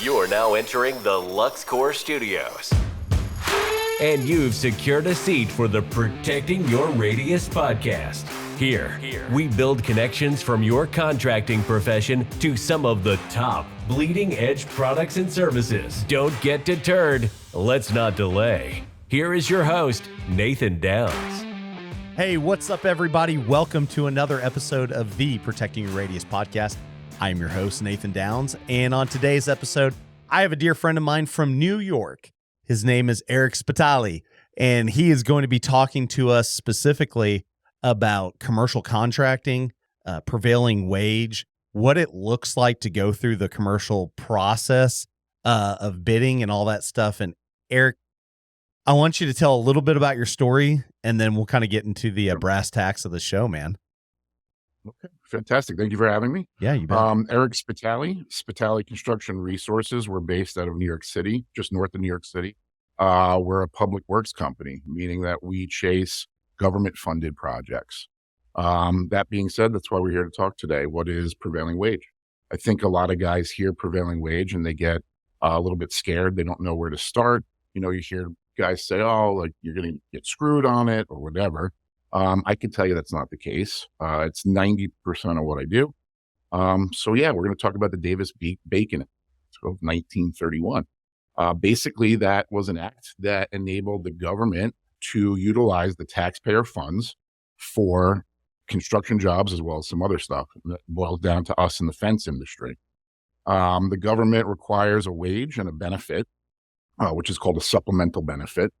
You are now entering the LuxCore Studios. And you've secured a seat for the Protecting Your Radius podcast. Here, we build connections from your contracting profession to some of the top bleeding edge products and services. Don't get deterred. Let's not delay. Here is your host, Nathan Downs. Hey, what's up, everybody? Welcome to another episode of the Protecting Your Radius podcast. I am your host, Nathan Downs, and on today's episode, I have a dear friend of mine from New York. His name is Eric Spitale, and he is going to be talking to us specifically about commercial contracting, prevailing wage, what it looks like to go through the commercial process of bidding and all that stuff. And Eric, I want you to tell a little bit about your story, and then we'll kind of get into the brass tacks of the show, man. Okay, fantastic. Thank you for having me. Yeah, you bet. Eric Spitale, Spitale Construction Resources. We're based out of New York City, just north of New York City. We're a public works company, meaning that we chase government-funded projects. That being said, that's why we're here to talk today. What is prevailing wage? I think a lot of guys hear prevailing wage and they get a little bit scared. They don't know where to start. You know, you hear guys say, oh, like you're going to get screwed on it or whatever. I can tell you that's not the case. It's 90% of what I do. So yeah, we're going to talk about the Davis-Bacon Act of 1931. Basically, that was an act that enabled the government to utilize the taxpayer funds for construction jobs as well as some other stuff that boils down to us in the fence industry. The government requires a wage and a benefit, which is called a supplemental benefit,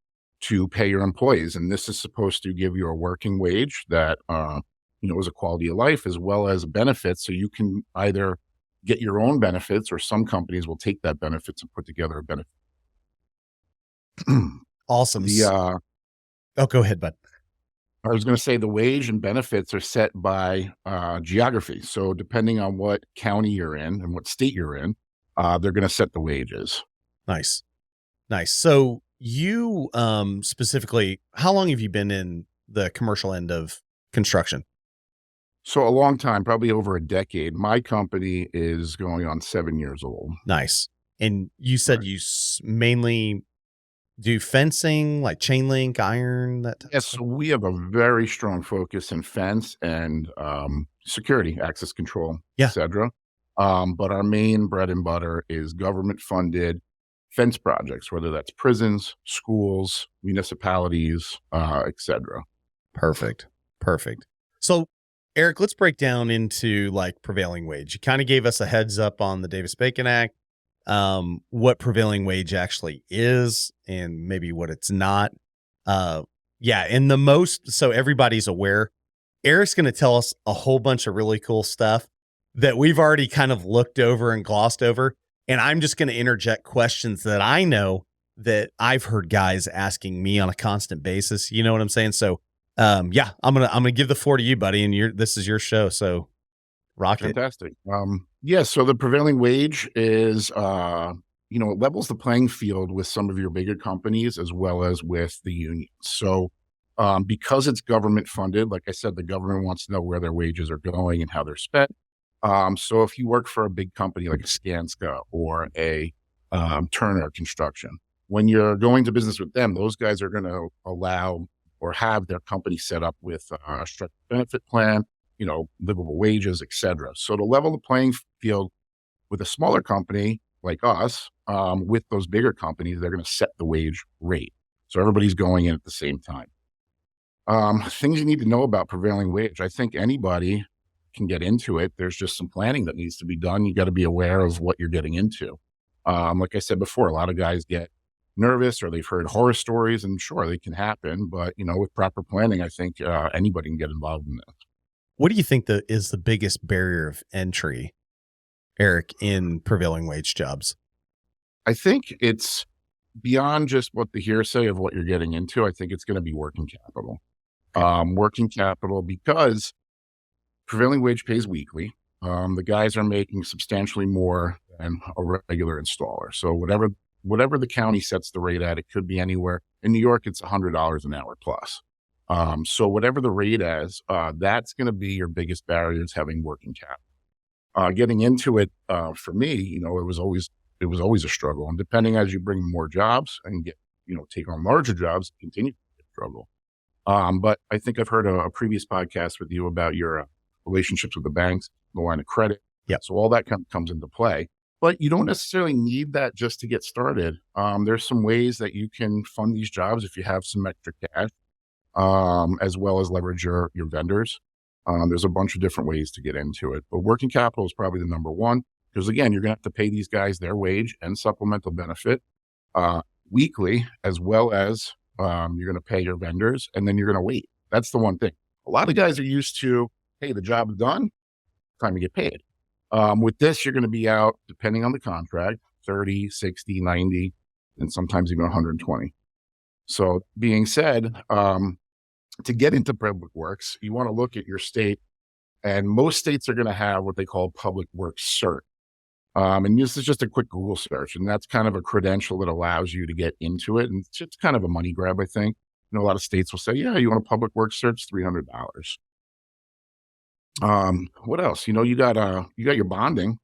to pay your employees. And this is supposed to give you a working wage that, is a quality of life as well as benefits. So you can either get your own benefits or some companies will take that benefits and put together a benefit. Awesome. Go ahead, bud. I was going to say the wage and benefits are set by geography. So depending on what county you're in and what state you're in, they're going to set the wages. Nice. So you specifically, how long have you been in the commercial end of construction? So a long time, probably over a decade. My company is going on 7 years old. Nice. And you said you mainly do fencing, like chain link, iron, that type Yes, of stuff? so we have a very strong focus in fence and security, access control, et cetera. But our main bread and butter is government-funded fence projects, whether that's prisons, schools, municipalities, et cetera. Perfect. So, Eric, let's break down into like prevailing wage. You kind of gave us a heads up on the Davis-Bacon Act, what prevailing wage actually is and maybe what it's not. So everybody's aware. Eric's going to tell us a whole bunch of really cool stuff that we've already kind of looked over and glossed over. And I'm just going to interject questions that I know that I've heard guys asking me on a constant basis. You know what I'm saying? So, I'm gonna give the floor to you, buddy, and this is your show. So, rock it. Fantastic. So the prevailing wage is, it levels the playing field with some of your bigger companies as well as with the unions. So, because it's government funded, like I said, the government wants to know where their wages are going and how they're spent. So if you work for a big company like a Skanska or a Turner Construction, when you're going to business with them, those guys are going to allow or have their company set up with a structured benefit plan, livable wages, et cetera. So to level the playing field with a smaller company like us, with those bigger companies, they're going to set the wage rate. So everybody's going in at the same time. Things you need to know about prevailing wage. I think anybody can get into it. There's just some planning that needs to be done. You got to be aware of what you're getting into. Like I said before, a lot of guys get nervous or they've heard horror stories, and sure, they can happen. But, with proper planning, I think anybody can get involved in this. What do you think is the biggest barrier of entry, Eric, in prevailing wage jobs? I think it's beyond just what the hearsay of what you're getting into. I think it's going to be working capital. Working capital, because prevailing wage pays weekly. The guys are making substantially more than a regular installer. So whatever the county sets the rate at, it could be anywhere. In New York, it's $100 an hour plus. So whatever the rate is, that's going to be your biggest barrier, is having working capital. Getting into it, for me, it was always it was always a struggle. And depending as you bring more jobs and get, take on larger jobs, continue to be a struggle. But I think I've heard a previous podcast with you about your relationships with the banks, the line of credit. Yeah. So all that comes into play. But you don't necessarily need that just to get started. There's some ways that you can fund these jobs if you have some extra cash, as well as leverage your vendors. There's a bunch of different ways to get into it. But working capital is probably the number one, because again, you're going to have to pay these guys their wage and supplemental benefit weekly, as well as you're going to pay your vendors, and then you're going to wait. That's the one thing. A lot of guys are used to, hey, the job's done, time to get paid. With this, you're going to be out, depending on the contract, 30, 60, 90, and sometimes even 120. So being said, to get into public works, you want to look at your state, and most states are going to have what they call public works cert. And this is just a quick Google search, and that's kind of a credential that allows you to get into it. And it's just kind of a money grab, I think. A lot of states will say, yeah, you want a public works cert, it's $300. What else? You got your bonding.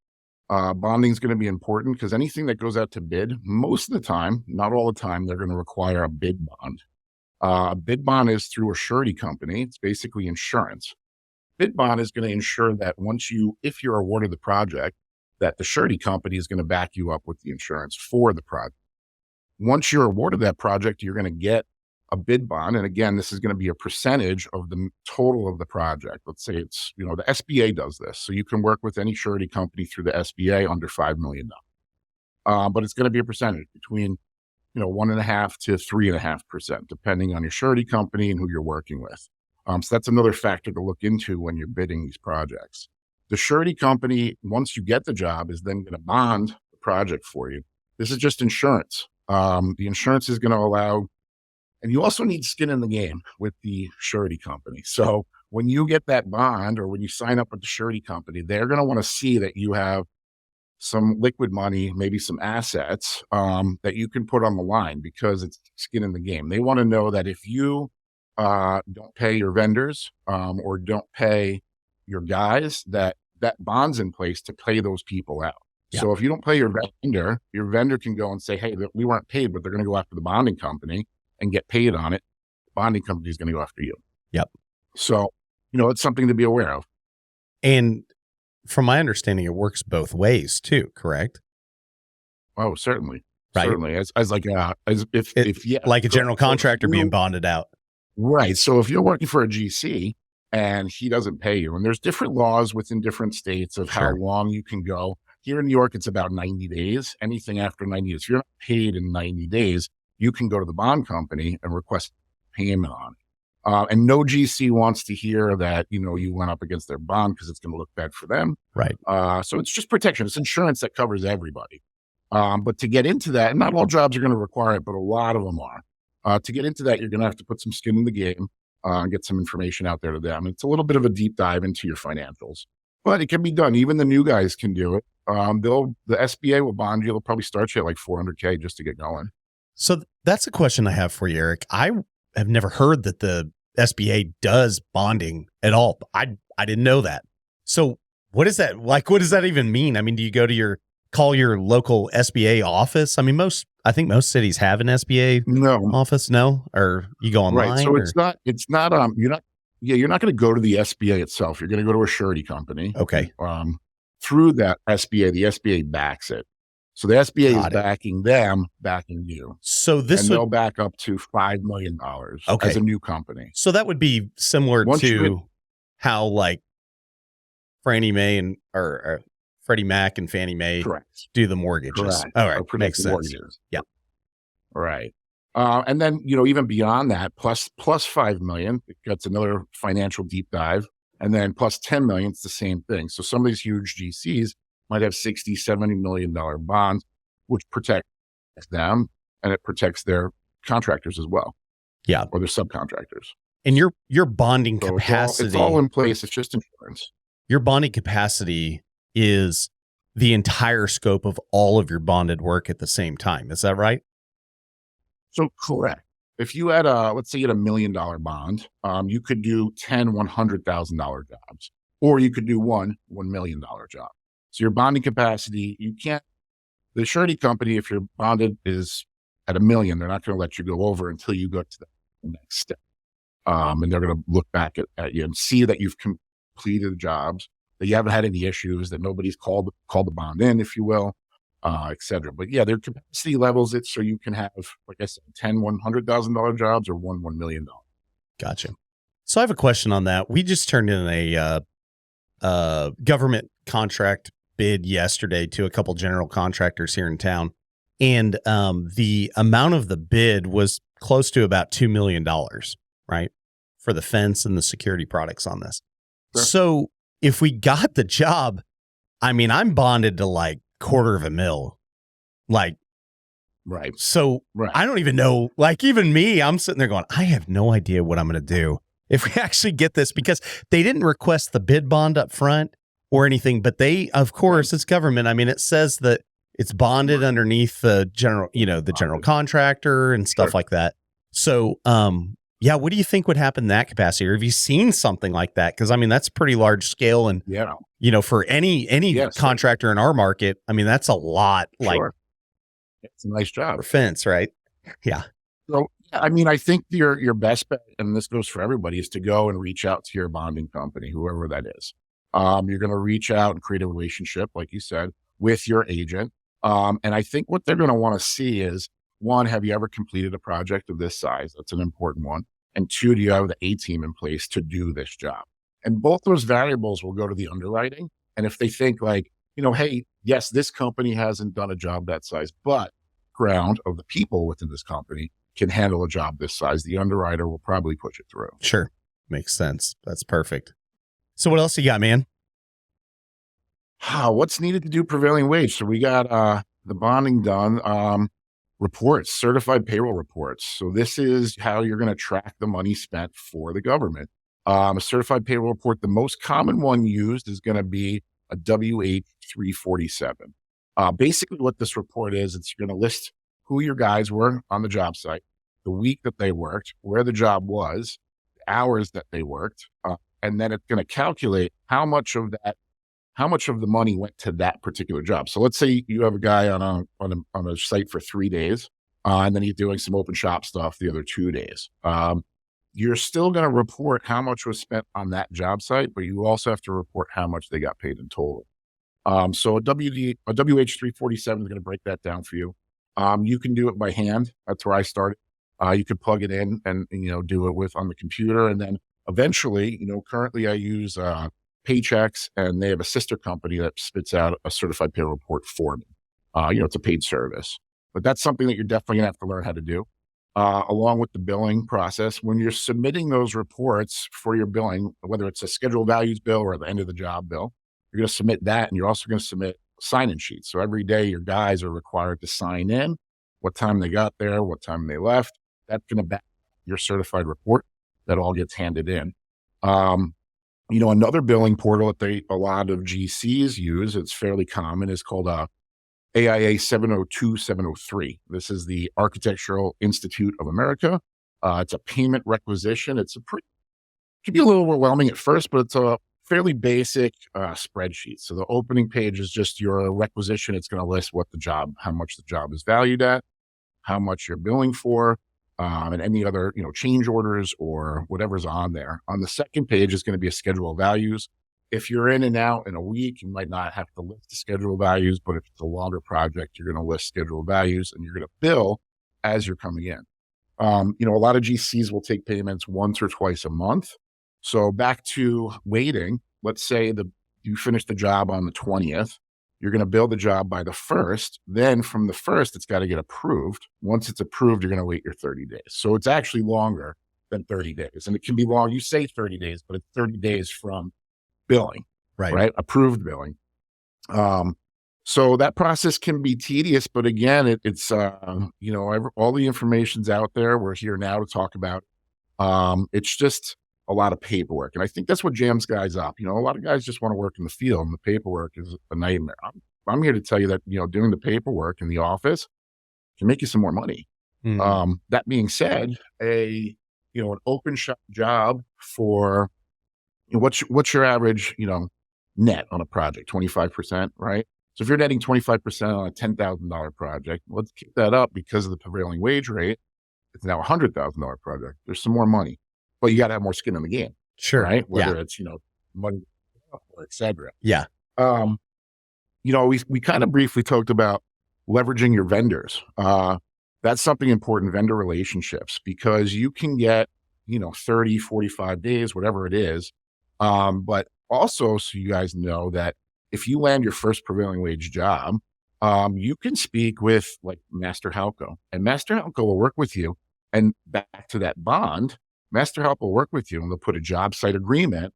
Bonding is going to be important because anything that goes out to bid, most of the time, not all the time, they're going to require a bid bond. A bid bond is through a surety company. It's basically insurance. Bid bond is going to ensure that if you're awarded the project, that the surety company is going to back you up with the insurance for the project. Once you're awarded that project, you're going to get a bid bond. And again, this is going to be a percentage of the total of the project. Let's say it's, the SBA does this. So you can work with any surety company through the SBA under $5 million. But it's going to be a percentage between, 1.5% to 3.5%, depending on your surety company and who you're working with. So that's another factor to look into when you're bidding these projects. The surety company, once you get the job, is then going to bond the project for you. This is just insurance. The insurance is going to allow, and you also need skin in the game with the surety company. So when you get that bond or when you sign up with the surety company, they're going to want to see that you have some liquid money, maybe some assets that you can put on the line, because it's skin in the game. They want to know that if you don't pay your vendors or don't pay your guys, that bond's in place to pay those people out. Yeah. So if you don't pay your vendor can go and say, hey, we weren't paid, but they're going to go after the bonding company and get paid on it. The bonding company is going to go after you. Yep. So, it's something to be aware of. And from my understanding, it works both ways too, correct? Oh, certainly. Right. Certainly. As like a general contractor being bonded out. Right. So if you're working for a GC and he doesn't pay you, and there's different laws within different states of how long you can go. Here in New York, it's about 90 days. Anything after 90 days, if you're not paid in 90 days, you can go to the bond company and request payment on it. And no GC wants to hear that, you went up against their bond, because it's going to look bad for them. Right. So it's just protection. It's insurance that covers everybody. But to get into that, and not all jobs are going to require it, but a lot of them are. To get into that, you're going to have to put some skin in the game and get some information out there to them. It's a little bit of a deep dive into your financials, but it can be done. Even the new guys can do it. The SBA will bond you. They'll probably start you at like $400K just to get going. So that's a question I have for you, Eric. I have never heard that the SBA does bonding at all. I didn't know that. So what is that like? What does that even mean? I mean, do you go to call your local SBA office? I mean, I think most cities have an SBA office. No, or you go online. Right. So it's not. You're not going to go to the SBA itself. You're going to go to a surety company. Okay. Through that SBA, the SBA backs it. So the SBA is backing them, backing you. So they'll back up to $5 million as a new company. So that would be similar to how like Fannie Mae or Freddie Mac and Fannie Mae do the mortgages. Correct. All right. Makes sense. Mortgages. Yeah. Right. And then, even beyond that, plus $5 million, that's another financial deep dive. And then plus $10 million, it's the same thing. So some of these huge GCs might have $60, $70 million bonds, which protect them, and it protects their contractors as well. Yeah. Or their subcontractors. And your bonding capacity. It's all in place. It's just insurance. Your bonding capacity is the entire scope of all of your bonded work at the same time. Is that right? So correct. If you had let's say you had $1 million bond, you could do 10 $100,000 jobs, or you could do $1 million job. So your bonding capacity, you can't The surety company, if your bonded is at $1 million, they're not going to let you go over until you go to the next step. And they're going to look back at you and see that you've completed the jobs, that you haven't had any issues, that nobody's called the bond in, if you will, et cetera. But yeah, their capacity levels it so you can have, like I said, 10 $100,000 jobs or $1 million. Gotcha. So I have a question on that. We just turned in a government contract bid yesterday to a couple general contractors here in town. And the amount of the bid was close to about $2 million, right? For the fence and the security products on this. Sure. So if we got the job, I mean, I'm bonded to like $250,000. Like, right. So right. I don't even know, like even me, I'm sitting there going, I have no idea what I'm going to do if we actually get this, because they didn't request the bid bond up front or anything, but they, of course, it's government. I mean, it says that it's bonded underneath the general, the general contractor and stuff like that. So, yeah, what do you think would happen in that capacity? Or have you seen something like that? Because I mean, that's pretty large scale, and for any contractor in our market, I mean, that's a lot. Like, it's a nice job for fence, right? Yeah. So, I mean, I think your best bet, and this goes for everybody, is to go and reach out to your bonding company, whoever that is. You're going to reach out and create a relationship, like you said, with your agent. And I think what they're going to want to see is, one, have you ever completed a project of this size? That's an important one. And two, do you have the A-team in place to do this job? And both those variables will go to the underwriting. And if they think like, hey, yes, this company hasn't done a job that size, but ground of the people within this company can handle a job this size, the underwriter will probably push it through. Sure. Makes sense. That's perfect. So what else you got, man? What's needed to do prevailing wage? So we got the bonding done. Reports, certified payroll reports. So this is how you're going to track the money spent for the government. A certified payroll report, the most common one used is going to be a W-8-347. Basically what this report is, it's going to list who your guys were on the job site, the week that they worked, where the job was, the hours that they worked, and then it's going to calculate how much of the money went to that particular job. So let's say you have a guy on a site for 3 days, and then he's doing some open shop stuff the other 2 days. You're still going to report how much was spent on that job site, but you also have to report how much they got paid in total. So a WH-347 is going to break that down for you. You can do it by hand. That's where I started. You could plug it in and do it on the computer, and then eventually, currently I use Paychecks, and they have a sister company that spits out a certified payroll report for me. It's a paid service, but that's something that you're definitely gonna have to learn how to do, along with the billing process. When you're submitting those reports for your billing, whether it's a scheduled values bill or the end of the job bill, you're gonna submit that, and you're also gonna submit sign-in sheets. So every day your guys are required to sign in, what time they got there, what time they left. That's gonna back your certified report. That all gets handed in. Another billing portal that a lot of GCs use, it's fairly common, is called AIA 702-703. This is the Architectural Institute of America. It's a payment requisition. It can be a little overwhelming at first, but it's a fairly basic spreadsheet. So the opening page is just your requisition. It's going to list how much the job is valued at, how much you're billing for, and any other, change orders or whatever's on there. On the second page is going to be a schedule of values. If you're in and out in a week, you might not have to list the schedule of values, but if it's a longer project, you're going to list schedule of values and you're going to bill as you're coming in. A lot of GCs will take payments once or twice a month. So back to waiting, let's say you finish the job on the 20th. You're going to bill the job by the 1st. Then from the 1st, it's got to get approved. Once it's approved, you're going to wait your 30 days. So it's actually longer than 30 days. And it can be long. You say 30 days, but it's 30 days from billing, right? Approved billing. So that process can be tedious, but again, it's all the information's out there. We're here now to talk about. It's just a lot of paperwork. And I think that's what jams guys up. A lot of guys just want to work in the field, and the paperwork is a nightmare. I'm here to tell you that, doing the paperwork in the office can make you some more money. That being said, an open shop job for what's your average, net on a project, 25%, right? So if you're netting 25% on a $10,000 project, let's keep that up because of the prevailing wage rate. It's now a $100,000 project. There's some more money, but you got to have more skin in the game. Sure. Right. Whether it's, money, or et cetera. Yeah. We kind of briefly talked about leveraging your vendors. That's something important, vendor relationships, because you can get, 30, 45 days, whatever it is. But also, so you guys know that if you land your first prevailing wage job, you can speak with like Master Halco, and Master Halco will work with you. And back to that bond, Master Halco will work with you, and they'll put a job site agreement,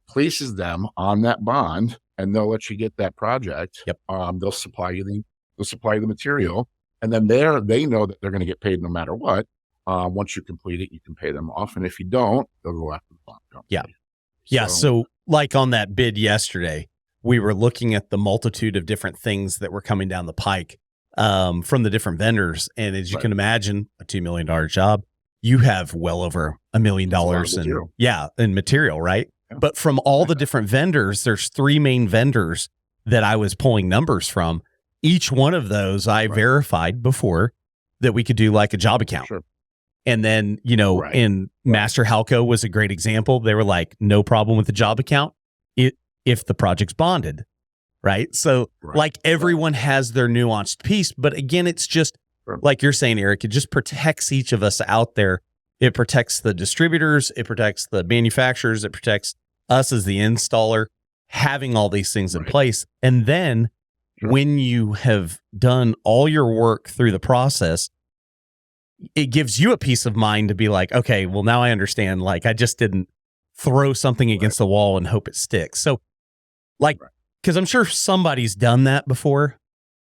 places them on that bond, and they'll let you get that project. Yep. They'll supply you the material, and then they know that they're going to get paid no matter what. Once you complete it, you can pay them off, and if you don't, they'll go after the bond company. Yeah. Yeah. So like on that bid yesterday, we were looking at the multitude of different things that were coming down the pike from the different vendors. And as you can imagine, a $2 million job, you have well over $1 million in material, right? Yeah. But from all the different vendors, there's 3 main vendors that I was pulling numbers from. Each one of those I verified before that we could do like a job account. Sure. And then, in Master Halco was a great example. They were like, no problem with the job account if the project's bonded, right? So like everyone has their nuanced piece. But again, it's just like you're saying, Eric, it just protects each of us out there. It protects the distributors. It protects the manufacturers. It protects us as the installer, having all these things in place. And then when you have done all your work through the process, it gives you a peace of mind to be like, okay, well, now I understand. Like, I just didn't throw something against the wall and hope it sticks. So, like, because I'm sure somebody's done that before,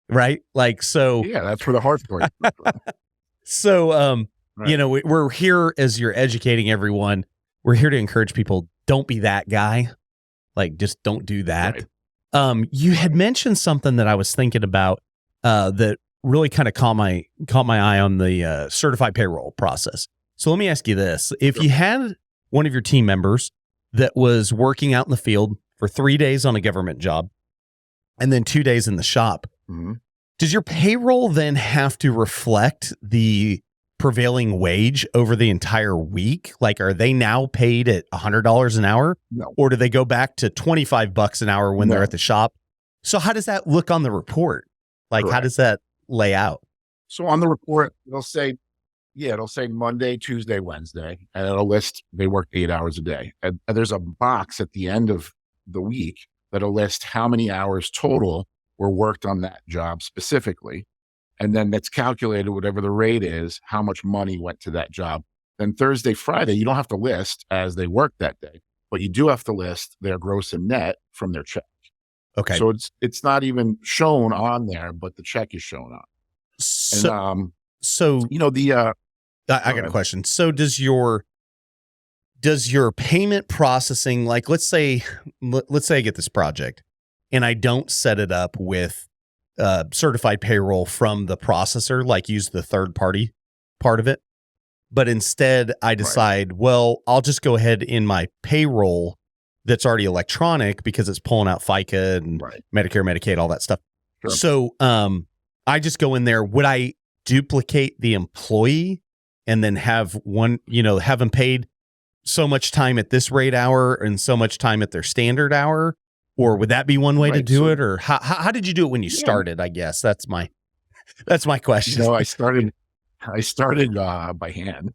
right? Like, so. Yeah, that's where the hard part is. So, we're here as you're educating everyone. We're here to encourage people, don't be that guy. Like, just don't do that. You had mentioned something that I was thinking about that really kind of caught my eye on the certified payroll process. So let me ask you this. If you had one of your team members that was working out in the field for 3 days on a government job and then 2 days in the shop, does your payroll then have to reflect the prevailing wage over the entire week? Like, are they now paid at $100 an hour? No. Or do they go back to $25 an hour when they're at the shop? So how does that look on the report? Like, how does that lay out? So on the report, it'll say Monday, Tuesday, Wednesday, and it'll list they worked 8 hours a day. And there's a box at the end of the week that'll list how many hours total were worked on that job specifically. And then that's calculated, whatever the rate is, how much money went to that job. Then Thursday, Friday, you don't have to list as they worked that day, but you do have to list their gross and net from their check. Okay. So it's not even shown on there, but the check is shown on. So, and, I got a question. So does your payment processing, like, let's say I get this project and I don't set it up with certified payroll from the processor, like use the third party part of it, but instead I decide, well, I'll just go ahead in my payroll that's already electronic because it's pulling out FICA and Medicare, Medicaid, all that stuff. Sure. So I just go in there. Would I duplicate the employee and then have have them paid so much time at this rate hour and so much time at their standard hour? Or would that be one way to do it? Or how did you do it when you started? I guess that's my question. I started by hand,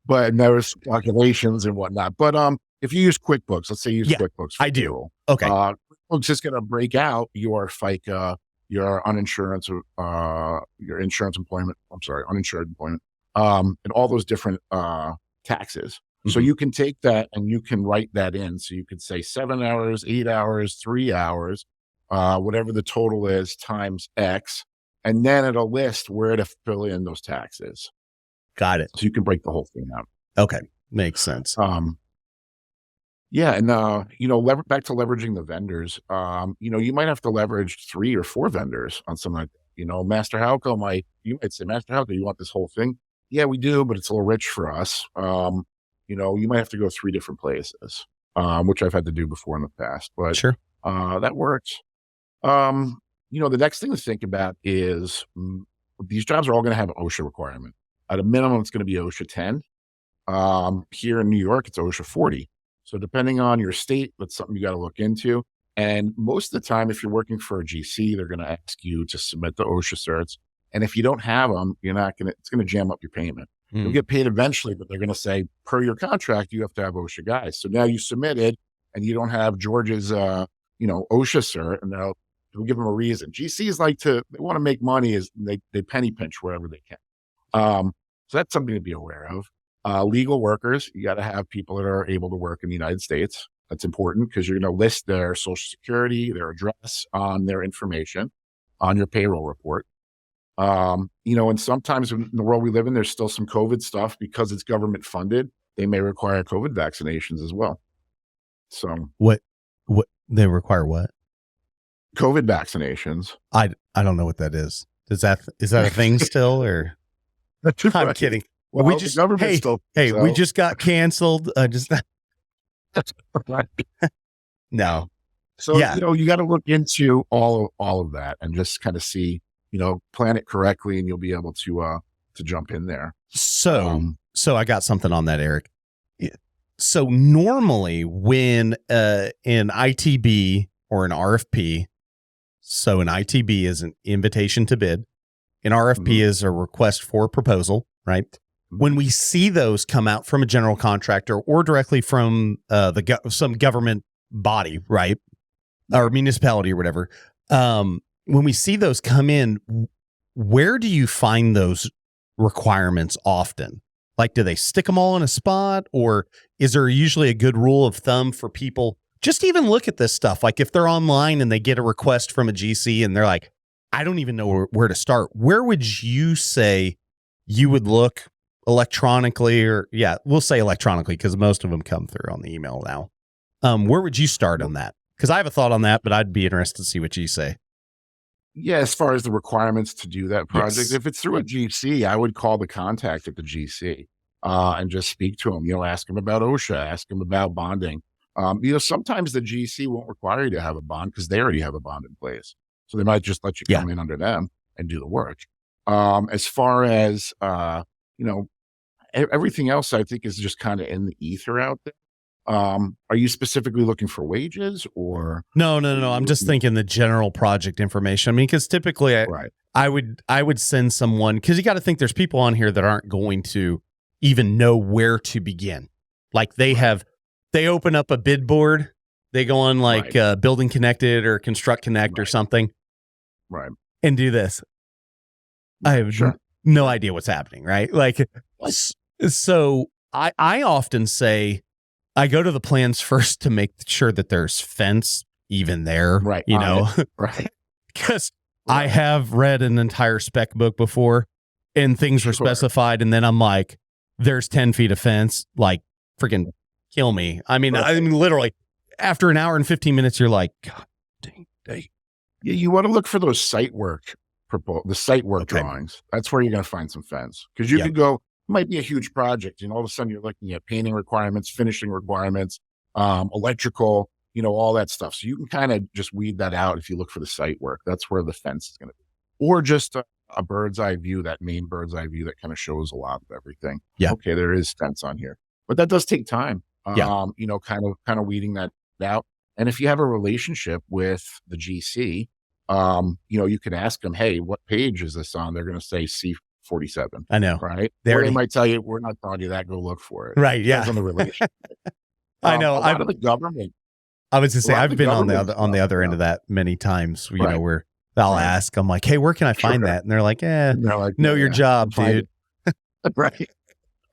but there was calculations and whatnot. But if you use QuickBooks, let's say you use QuickBooks. I do. Payroll, okay. QuickBooks is going to break out your FICA, your uninsurance, your uninsured employment, and all those different taxes. So you can take that and you can write that in. So you could say 7 hours, 8 hours, 3 hours, whatever the total is times X. And then it'll list where to fill in those taxes. Got it. So you can break the whole thing out. Okay. Makes sense. Yeah. And, back to leveraging the vendors, you might have to leverage 3 or 4 vendors on something like that. Master Halco you might say, Master Halco, you want this whole thing? Yeah, we do, but it's a little rich for us. You might have to go 3 different places, which I've had to do before in the past, but sure. That works. the next thing to think about is these jobs are all going to have an OSHA requirement. At a minimum, it's going to be OSHA 10. Here in New York, it's OSHA 40. So depending on your state, that's something you got to look into. And most of the time, if you're working for a GC, they're going to ask you to submit the OSHA certs. And if you don't have them, it's going to jam up your payment. You'll get paid eventually, but they're going to say, per your contract, you have to have OSHA guys. So now you submitted and you don't have George's, OSHA cert, and they'll give them a reason. GCs they want to make money, they penny pinch wherever they can. So that's something to be aware of. Legal workers, you got to have people that are able to work in the United States. That's important because you're going to list their social security, their address on their information on your payroll report. And sometimes in the world we live in, there's still some COVID stuff because it's government funded. They may require COVID vaccinations as well. So what they require? What? COVID vaccinations. I don't know what that is. Is that a thing still, or? I'm kidding. Well, we just we just got canceled. No. So you got to look into all of that and just kind of see, plan it correctly, and you'll be able to jump in there. So I got something on that, Eric. So normally when an ITB or an RFP, so an ITB is an invitation to bid, an RFP is a request for proposal, right? When we see those come out from a general contractor or directly from some government body, right, or municipality or whatever, when we see those come in, where do you find those requirements often? Like, do they stick them all in a spot, or is there usually a good rule of thumb for people just to even look at this stuff? Like, if they're online and they get a request from a GC and they're like, I don't even know where to start, where would you say you would look electronically? Or we'll say electronically because most of them come through on the email now. Where would you start on that? Because I have a thought on that, but I'd be interested to see what you say. Yeah, as far as the requirements to do that project, if it's through a GC, I would call the contact at the GC and just speak to them. Ask them about OSHA, ask them about bonding. Sometimes the GC won't require you to have a bond because they already have a bond in place. So they might just let you come in under them and do the work. As far as, everything else, I think is just kind of in the ether out there. Are you specifically looking for wages or? No. I'm just thinking the general project information. I mean, because typically I would send someone, because you got to think there's people on here that aren't going to even know where to begin. Like they open up a bid board, they go on Building Connected or Construct Connect or something, right, and do this. I have no idea what's happening, right? So I often say, I go to the plans first to make sure that there's fence even there, right? Right. Because I have read an entire spec book before and things were specified. And then I'm like, there's 10 feet of fence, like freaking kill me. I mean, literally after an hour and 15 minutes, you're like, God dang. Yeah, you want to look for those site work drawings. That's where you're going to find some fence, because you could go, it might be a huge project, and all of a sudden you're looking at painting requirements, finishing requirements, electrical, all that stuff. So you can kind of just weed that out if you look for the site work. That's where the fence is going to be. Or just a bird's eye view, that main bird's eye view that kind of shows a lot of everything. Yeah. Okay, there is fence on here. But that does take time, kind of weeding that out. And if you have a relationship with the GC, you can ask them, hey, what page is this on? They're going to say C47. I know. Right? Or they might tell you, we're not telling you that, go look for it. Right, yeah. Depends on the relationship. I know. A lot of the government. I was just saying, I've been on the other end of that many times, where I'll ask, I'm like, hey, where can I find that? And they're like, know your job, dude. Right.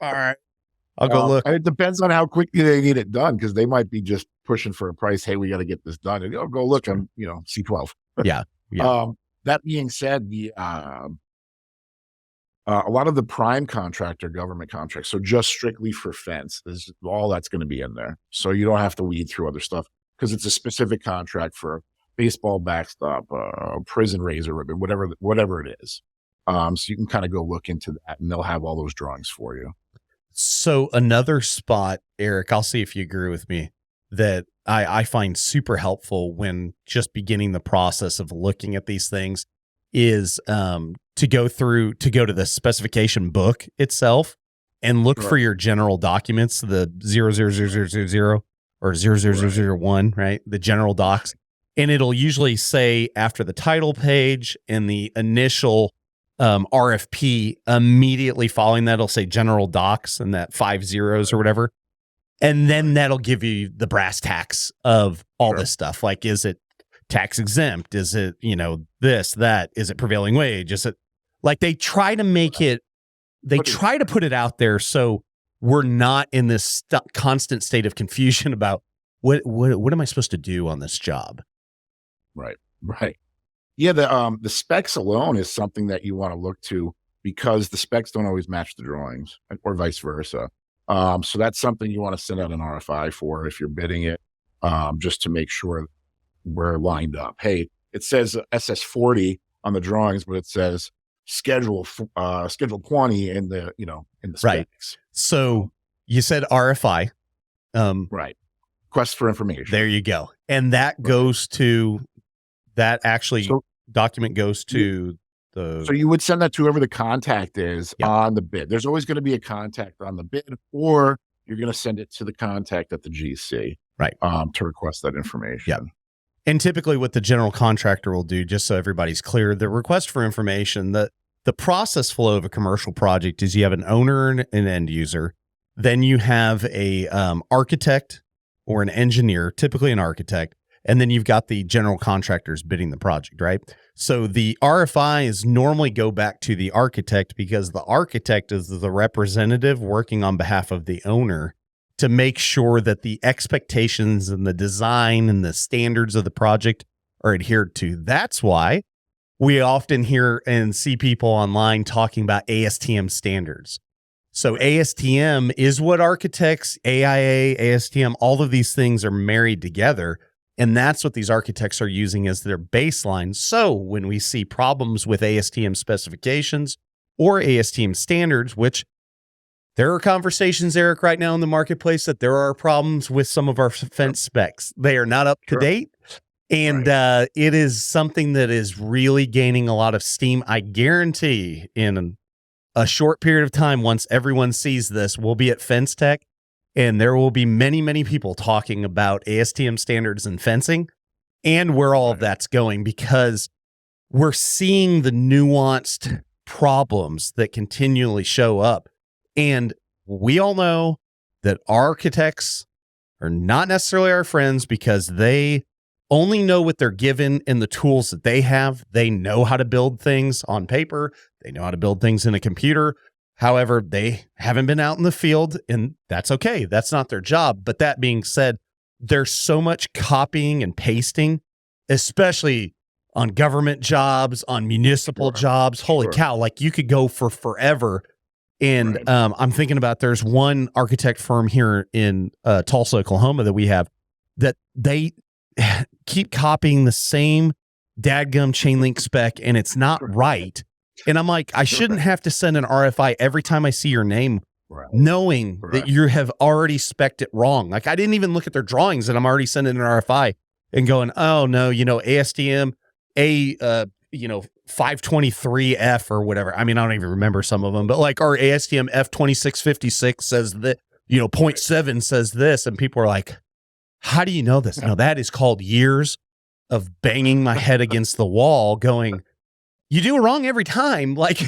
All right. I'll go look. It depends on how quickly they need it done, because they might be just pushing for a price. Hey, we got to get this done. And go look on, C12. Yeah. That being said, a lot of the prime contractor government contracts, so just strictly for fence, is all that's going to be in there. So you don't have to weed through other stuff, because it's a specific contract for baseball backstop, prison razor ribbon, whatever it is. So you can kind of go look into that, and they'll have all those drawings for you. So another spot, Eric, I'll see if you agree with me. that I find super helpful when just beginning the process of looking at these things is to go to the specification book itself and look for your general documents, the 00000 or 00001, right? The general docs. And it'll usually say after the title page and the initial RFP, immediately following that, it'll say general docs and that 5 zeros or whatever. And then that'll give you the brass tacks of all this stuff. Like, is it tax exempt? Is it, this, that? Is it prevailing wage? Is it like they try to make it, try to put it out there so we're not in this constant state of confusion about what am I supposed to do on this job? Right. Yeah, the specs alone is something that you want to look to because the specs don't always match the drawings or vice versa. So that's something you want to send out an RFI for if you're bidding it, just to make sure we're lined up. Hey, it says SS40 on the drawings, but it says schedule 20 in the specs. Right. So you said RFI. Right. Request for information. There you go. And that goes to document goes to the. So you would send that to whoever the contact is on the bid. There's always going to be a contact on the bid, or you're going to send it to the contact at the GC, right? To request that information. Yeah. And typically, what the general contractor will do, just so everybody's clear, the request for information, the process flow of a commercial project is you have an owner and an end user, then you have a architect or an engineer, typically an architect. And then you've got the general contractors bidding the project, right? So the RFIs normally go back to the architect because the architect is the representative working on behalf of the owner to make sure that the expectations and the design and the standards of the project are adhered to. That's why we often hear and see people online talking about ASTM standards. So ASTM is what architects, AIA, ASTM, all of these things are married together. And that's what these architects are using as their baseline. So when we see problems with ASTM specifications or ASTM standards, which there are conversations, Eric, right now in the marketplace that there are problems with some of our fence specs. They are not up to date. And it is something that is really gaining a lot of steam. I guarantee in a short period of time, once everyone sees this, we'll be at Fence Tech. And there will be many, many people talking about ASTM standards and fencing and where all of that's going, because we're seeing the nuanced problems that continually show up. And we all know that architects are not necessarily our friends because they only know what they're given and the tools that they have. They know how to build things on paper. They know how to build things in a computer. However, they haven't been out in the field, and that's okay. That's not their job. But that being said, there's so much copying and pasting, especially on government jobs, on municipal jobs. Holy cow, like you could go for forever. And I'm thinking about there's one architect firm here in Tulsa, Oklahoma that we have that they keep copying the same dadgum chain link spec, and it's not right. And I'm like, I shouldn't have to send an RFI every time I see your name, knowing that you have already spec'd it wrong. Like I didn't even look at their drawings and I'm already sending an RFI and going, oh no, ASTM A, 523F or whatever. I mean, I don't even remember some of them, but like our ASTM F2656 says that, 0.7 says this. And people are like, how do you know this? No, that is called years of banging my head against the wall going, you do it wrong every time. Like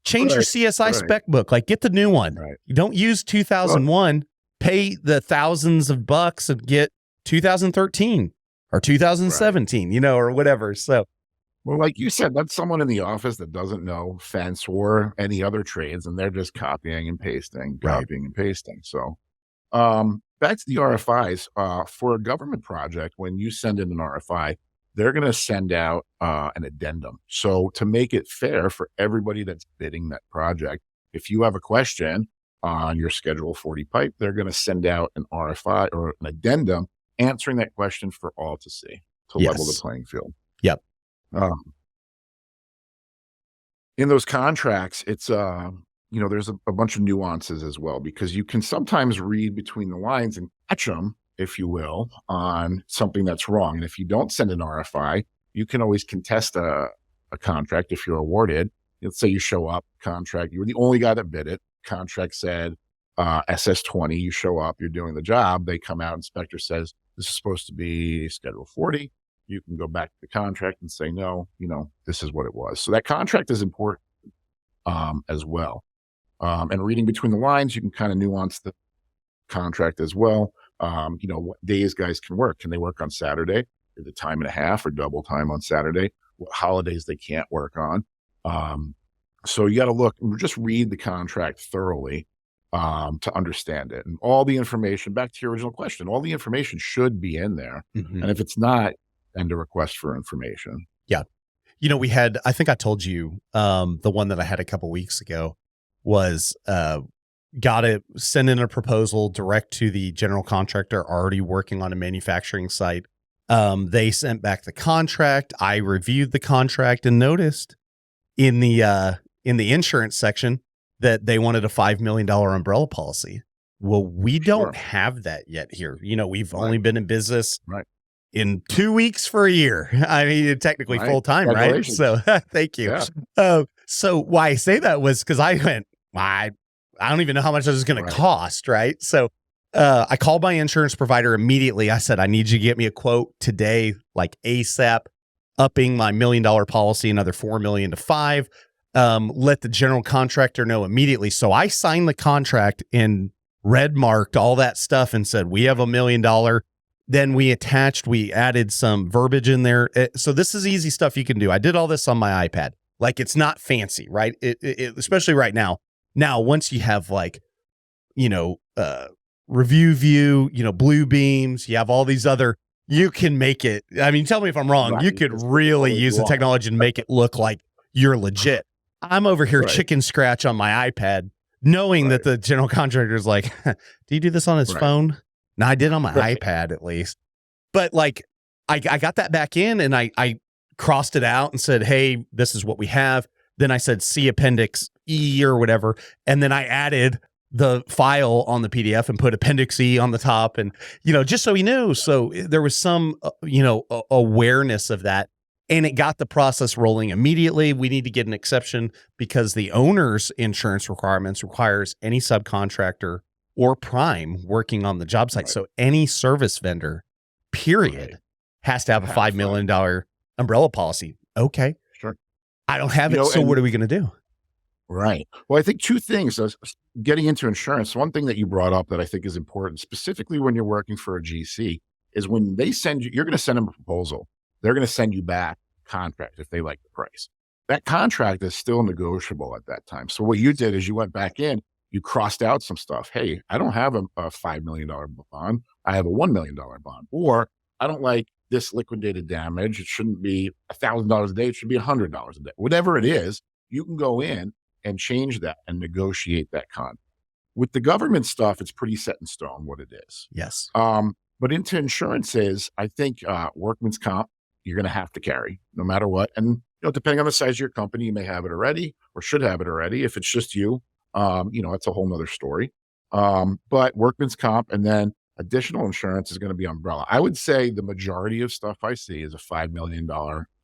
change your CSI spec book, like get the new one. You don't use 2001, pay the thousands of bucks and get 2013 or 2017, or whatever. So, well, like you said, that's someone in the office that doesn't know fence or any other trades, and they're just copying and pasting. So, back to the RFIs, for a government project, when you send in an RFI, they're going to send out an addendum. So to make it fair for everybody that's bidding that project, if you have a question on your Schedule 40 pipe, they're going to send out an RFI or an addendum answering that question for all to see, to level the playing field. Yep. In those contracts, it's, there's a bunch of nuances as well, because you can sometimes read between the lines and catch them if you will, on something that's wrong. And if you don't send an RFI, you can always contest a contract if you're awarded. Let's say you show up, contract, you were the only guy that bid it. Contract said SS20, you show up, you're doing the job. They come out, inspector says, this is supposed to be Schedule 40. You can go back to the contract and say, no, this is what it was. So that contract is important as well. And reading between the lines, you can kind of nuance the contract as well. What days guys can work. Can they work on Saturday? Is it time and a half or double time on Saturday? What holidays they can't work on? So you got to just read the contract thoroughly to understand it. And all the information, back to your original question, all the information should be in there. Mm-hmm. And if it's not, send a request for information. Yeah. We had, I think I told you, the one that I had a couple weeks ago was got to send in a proposal direct to the general contractor already working on a manufacturing site. They sent back the contract. I reviewed the contract and noticed in the insurance section that they wanted a $5 million umbrella policy. Well, we don't have that yet here. We've only been in business in 2 weeks for a year. I mean, technically full time, right? So thank you. Yeah. So why I say that was because I went, I don't even know how much this is going to cost, right? So I called my insurance provider immediately. I said, I need you to get me a quote today, like ASAP, upping my $1 million policy, another $4 million to $5 million. Let the general contractor know immediately. So I signed the contract and red marked all that stuff and said, we have $1 million. Then we added some verbiage in there. So this is easy stuff you can do. I did all this on my iPad. Like, it's not fancy, right? Especially right now. Now, once you have review view, blue beams, you have all these other, you can make it. I mean, tell me if I'm wrong. Right. You could really use the technology and make it look like you're legit. I'm over here chicken scratch on my iPad, knowing that the general contractor is like, do you do this on his phone? No, I did on my iPad at least. But I got that back in and I crossed it out and said, hey, this is what we have. Then I said, see Appendix E or whatever. And then I added the file on the PDF and put Appendix E on the top and, just so he knew. So there was some, awareness of that. And it got the process rolling immediately. We need to get an exception because the owner's insurance requirements requires any subcontractor or prime working on the job site. So any service vendor, period, has to have a $5 million umbrella policy. Okay. Sure. I don't have it. So what are we going to do? Right. Well, I think two things. Getting into insurance, one thing that you brought up that I think is important, specifically when you're working for a GC, is when they send you, you're going to send them a proposal. They're going to send you back a contract if they like the price. That contract is still negotiable at that time. So what you did is you went back in, you crossed out some stuff. Hey, I don't have a $5 million bond. I have a $1 million bond. Or I don't like this liquidated damage. It shouldn't be $1,000 a day. It should be $100 a day. Whatever it is, you can go in and change that and negotiate that contract. With the government stuff, it's pretty set in stone what it is. Yes. But into insurances, I think workman's comp, you're going to have to carry no matter what. And, depending on the size of your company, you may have it already or should have it already. If it's just you, it's a whole nother story. But workman's comp and then additional insurance is going to be umbrella. I would say the majority of stuff I see is a $5 million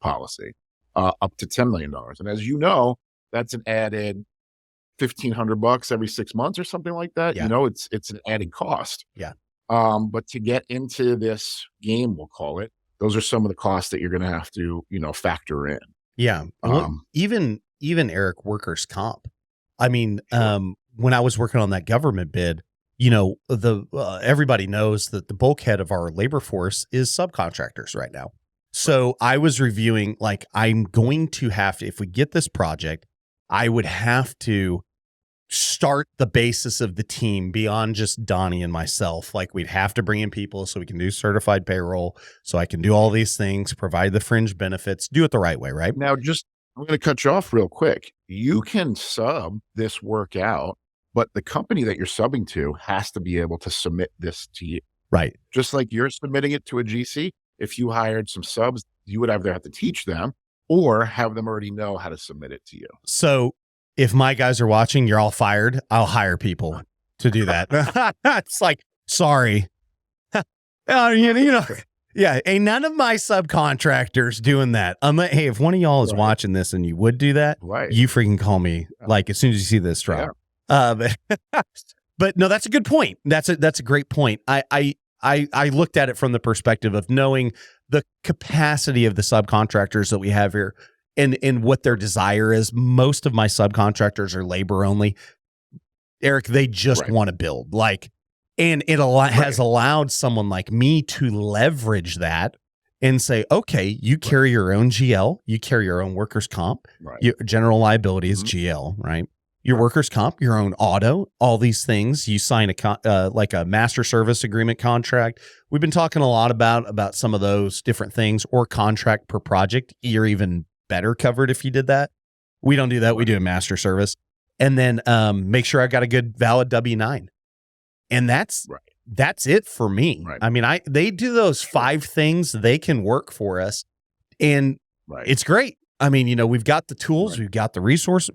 policy, up to $10 million. And as you know, that's an added $1,500 every 6 months or something like that. Yeah. It's an added cost. Yeah. But to get into this game, we'll call it, those are some of the costs that you're going to have to, factor in. Yeah. Even Eric, workers' comp. I mean, when I was working on that government bid, everybody knows that the bulkhead of our labor force is subcontractors right now. So I was reviewing, I'm going to have to, if we get this project, I would have to start the basis of the team beyond just Donnie and myself. We'd have to bring in people so we can do certified payroll, so I can do all these things, provide the fringe benefits, do it the right way, right? Now, I'm going to cut you off real quick. You can sub this work out, but the company that you're subbing to has to be able to submit this to you. Right. Just like you're submitting it to a GC. If you hired some subs, you would either have to teach them or have them already know how to submit it to you. So if my guys are watching, you're all fired. I'll hire people to do that. It's sorry. You know, yeah. Ain't none of my subcontractors doing that. Hey, if one of y'all is watching this and you would do that, you freaking call me like as soon as you see this drop. But no, that's a good point. That's a great point. I looked at it from the perspective of knowing the capacity of the subcontractors that we have here and what their desire is. Most of my subcontractors are labor only. Eric, they just want to build. And it has allowed someone like me to leverage that and say, okay, you carry your own GL, you carry your own workers' comp, your general liability is GL, right? Your workers' comp, your own auto, all these things. You sign like a master service agreement contract. We've been talking a lot about some of those different things, or contract per project. You're even better covered if you did that. We don't do that. We do a master service. And then make sure I got a good valid W-9. And that's it for me. I mean, they do those 5 things. They can work for us, and it's great. I mean, you know, we've got the tools, we've got the resource.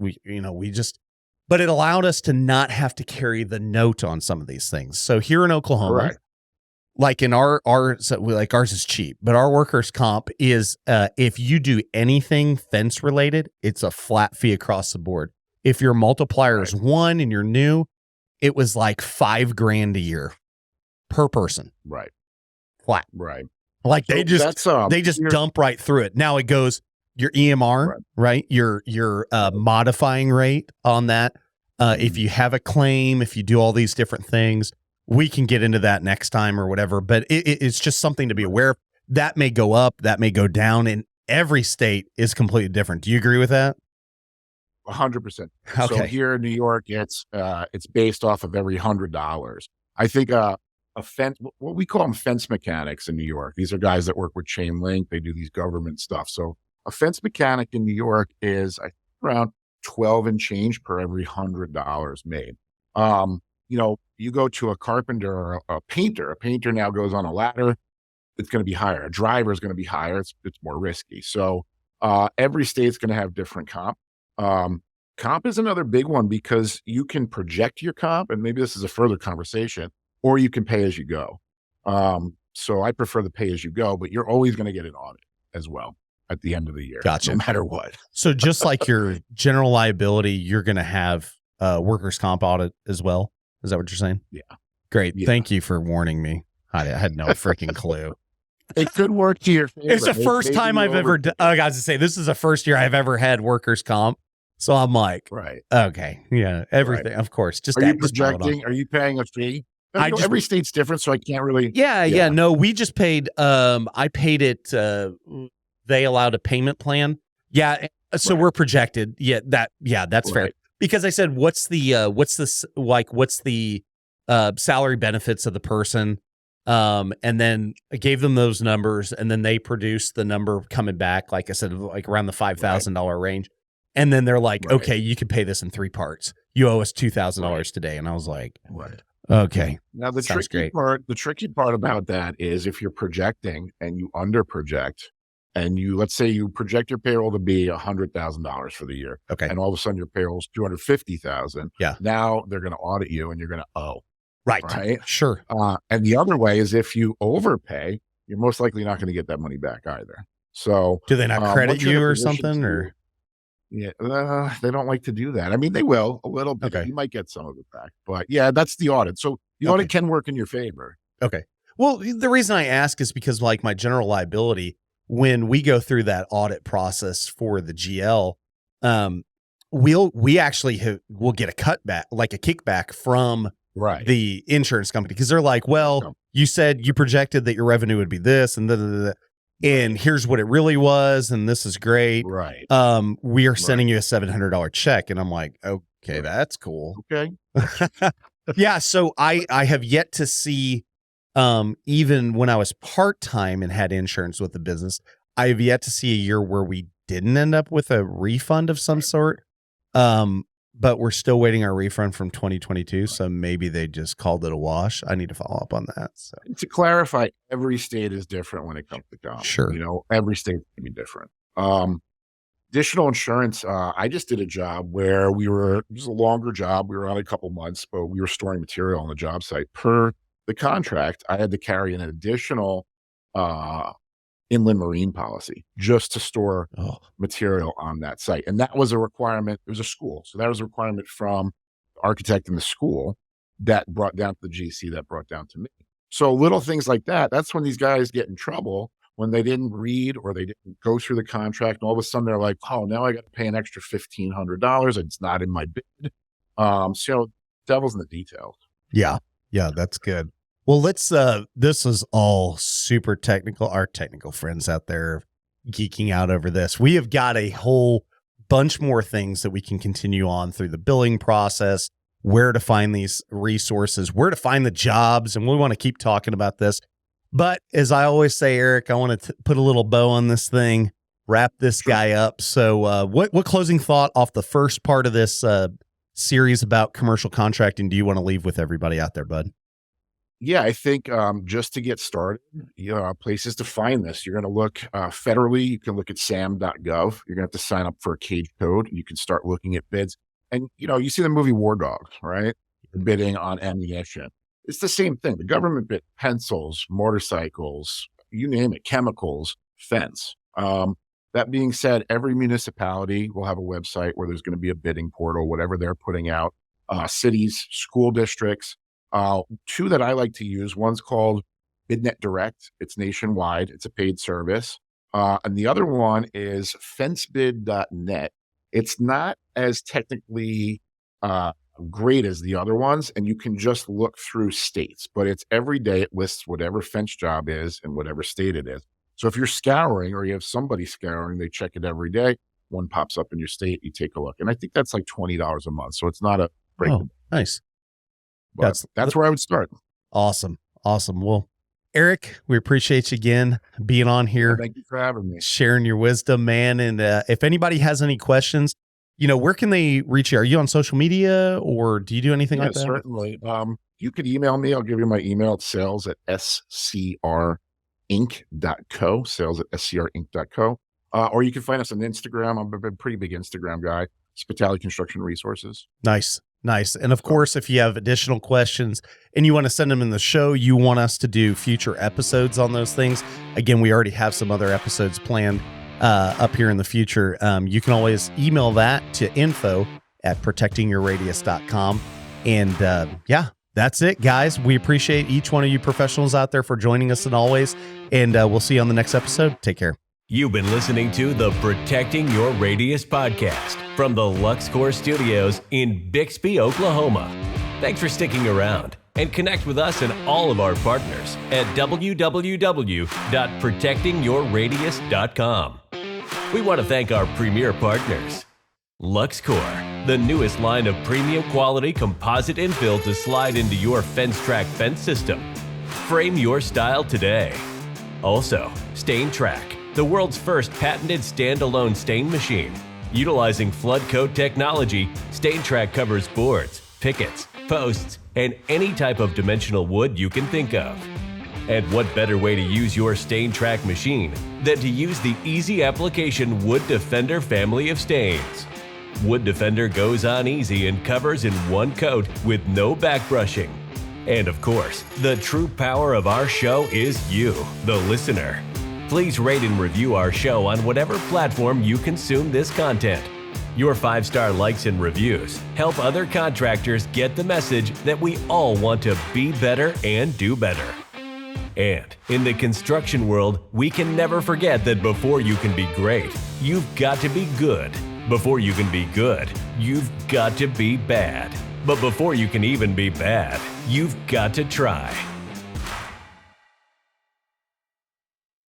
But it allowed us to not have to carry the note on some of these things. So here in Oklahoma, like in ours is cheap, but our workers' comp is if you do anything fence related, it's a flat fee across the board. If your multiplier is 1 and you're new, it was like $5,000 a year per person. Flat. Like so they just dump right through it. Now it goes your EMR, your modifying rate on that. If you have a claim, if you do all these different things, we can get into that next time or whatever. But it's just something to be aware of. That may go up, that may go down, and every state is completely different. Do you agree with that? 100%. Okay. So here in New York, it's based off of every $100. I think a fence, what we call them fence mechanics in New York. These are guys that work with chain link. They do these government stuff. So a fence mechanic in New York is around 12 and change per every $100 made. You know, you go to a carpenter or a painter now goes on a ladder. It's going to be higher. A driver is going to be higher. It's more risky. So every state's going to have different comp. Comp is another big one because you can project your comp, and maybe this is a further conversation, or you can pay as you go. So I prefer the pay as you go, but you're always going to get an audit as well at the end of the year. Gotcha. No matter what. So just like your general liability, you're going to have workers' comp audit as well. Is that what you're saying? Yeah. Great. Yeah. Thank you for warning me. I had no freaking clue. It could work to your favor. It's the first time I've ever done. I got to say, this is the first year I've ever had workers' comp. So I'm like, okay, yeah, everything, of course. Just are you projecting? Are you paying a fee? Every state's different, so I can't really. Yeah. No, we just paid. I paid it. They allowed a payment plan. Yeah, so we're projected. That's fair. Because I said, what's the salary benefits of the person? And then I gave them those numbers, and then they produced the number coming back, like I said, like around the $5,000 range. And then they're like, okay, you can pay this in 3 parts. You owe us $2,000 today. And I was like, okay. Now the tricky part about that is if you're projecting and you under project, and let's say you project your payroll to be $100,000 for the year. Okay. And all of a sudden your payroll is $250,000. Yeah. Now they're going to audit you and you're going to owe. Right. Sure. And the other way is if you overpay, you're most likely not going to get that money back either. So do they not credit you or something or? Yeah. They don't like to do that. I mean, they will a little bit. Okay. You might get some of it back, but yeah, that's the audit. So the audit can work in your favor. Okay. Well, the reason I ask is because like my general liability, when we go through that audit process for the GL, we'll get a cutback, like a kickback from the insurance company, because they're like, well, you said you projected that your revenue would be this and and here's what it really was, and this is great. Right. We are sending you a $700 check, and I'm like, okay, that's cool. Okay. Yeah. So I have yet to see. Even when I was part-time and had insurance with the business, I have yet to see a year where we didn't end up with a refund of some sort. But we're still waiting our refund from 2022. So maybe they just called it a wash. I need to follow up on that. So to clarify, every state is different when it comes to comp. Sure. You know, every state can be different. Additional insurance. I just did a job where it was a longer job. We were on a couple months, but we were storing material on the job site. Per the contract, I had to carry an additional inland marine policy just to store material on that site. And that was a requirement. It was a school. So that was a requirement from the architect in the school that brought down to the GC, that brought down to me. So little things like that, that's when these guys get in trouble, when they didn't read or they didn't go through the contract. And all of a sudden they're like, oh, now I got to pay an extra $1,500. It's not in my bid. So devil's in the details. Yeah. Yeah. That's good. Well, this is all super technical. Our technical friends out there geeking out over this. We have got a whole bunch more things that we can continue on through the billing process, where to find these resources, where to find the jobs. And we want to keep talking about this. But as I always say, Eric, I want to put a little bow on this thing, wrap this guy up. So what closing thought off the first part of this series about commercial contracting do you want to leave with everybody out there, bud? Yeah, I think just to get started, places to find this. You're going to look federally. You can look at sam.gov. You're going to have to sign up for a cage code. You can start looking at bids. And, you see the movie War Dogs, right? Bidding on ammunition. It's the same thing. The government bid pencils, motorcycles, you name it, chemicals, fence. That being said, every municipality will have a website where there's going to be a bidding portal, whatever they're putting out. Cities, school districts. Two that I like to use. One's called BidNet Direct. It's nationwide. It's a paid service. And the other one is fencebid.net. It's not as technically great as the other ones, and you can just look through states, but it's every day it lists whatever fence job is and whatever state it is. So if you're scouring or you have somebody scouring, they check it every day. One pops up in your state, you take a look. And I think that's like $20 a month. So it's not a break. Oh, nice. But that's where I would start. Awesome. Well, Eric, we appreciate you again being on here. Thank you for having me. Sharing your wisdom, man. And if anybody has any questions, where can they reach you? Are you on social media or do you do anything like that? Certainly. You could email me. I'll give you my email. It's sales@scrinc.co, sales@scrinc.co. Or you can find us on Instagram. I'm a pretty big Instagram guy, Spitale Construction Resources. Nice. And of course, if you have additional questions and you want to send them in the show, you want us to do future episodes on those things. Again, we already have some other episodes planned up here in the future. You can always email that to info@protectingyourradius.com. And that's it, guys. We appreciate each one of you professionals out there for joining us, and always. And we'll see you on the next episode. Take care. You've been listening to the Protecting Your Radius podcast from the LuxCore Studios in Bixby, Oklahoma. Thanks for sticking around, and connect with us and all of our partners at www.protectingyourradius.com. We want to thank our premier partners. LuxCore, the newest line of premium quality composite infill to slide into your fence track fence system. Frame your style today. Also, Stain Track, the world's first patented standalone stain machine. Utilizing flood coat technology, Stain Track covers boards, pickets, posts, and any type of dimensional wood you can think of. And what better way to use your Stain Track machine than to use the easy application Wood Defender family of stains. Wood Defender goes on easy and covers in one coat with no back brushing. And of course, the true power of our show is you, the listener. Please rate and review our show on whatever platform you consume this content. Your 5-star likes and reviews help other contractors get the message that we all want to be better and do better. And in the construction world, we can never forget that before you can be great, you've got to be good. Before you can be good, you've got to be bad. But before you can even be bad, you've got to try.